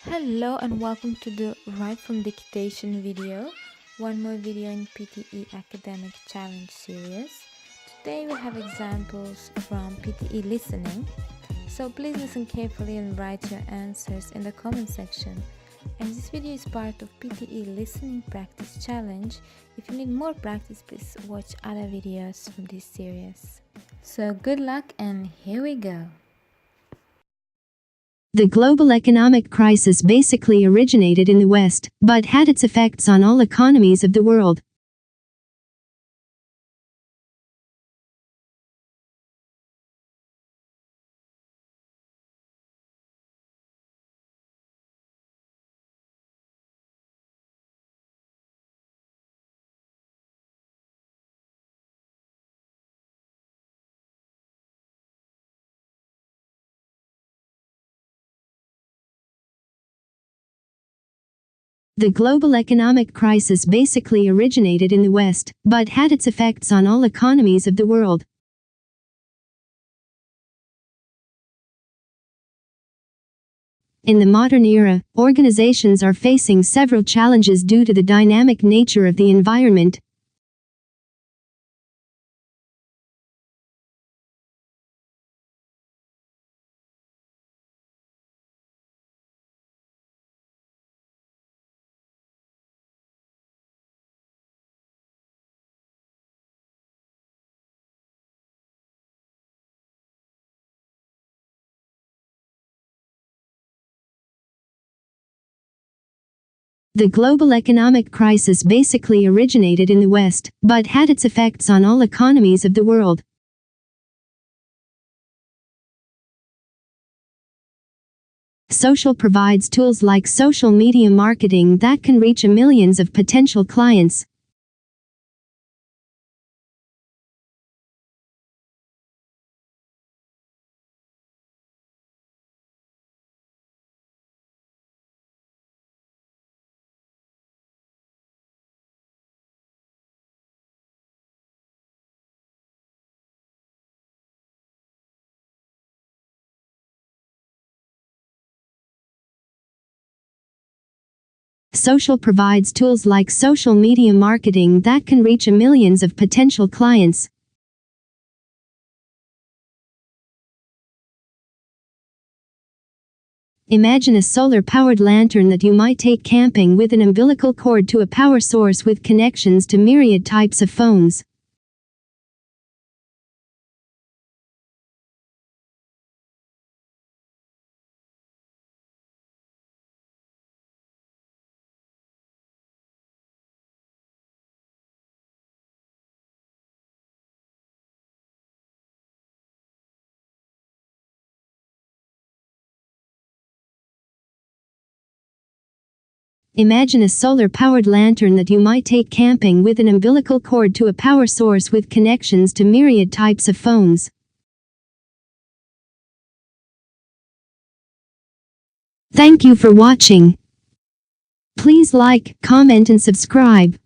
Hello and welcome to the Right from Dictation video, one more video in PTE Academic Challenge series. Today we have examples from PTE listening, so please listen carefully and write your answers in the comment section. And this video is part of PTE Listening Practice Challenge. If you need more practice, please watch other videos from this series. So good luck and here we go. The global economic crisis basically originated in the West, but had its effects on all economies of the world. The global economic crisis basically originated in the West, but had its effects on all economies of the world. In the modern era, organizations are facing several challenges due to the dynamic nature of the environment. The global economic crisis basically originated in the West, but had its effects on all economies of the world. Social provides tools like social media marketing that can reach millions of potential clients. Social provides tools like social media marketing that can reach millions of potential clients. Imagine a solar-powered lantern that you might take camping with an umbilical cord to a power source with connections to myriad types of phones. Imagine a solar-powered lantern that you might take camping with an umbilical cord to a power source with connections to myriad types of phones. Thank you for watching. Please like, comment and subscribe.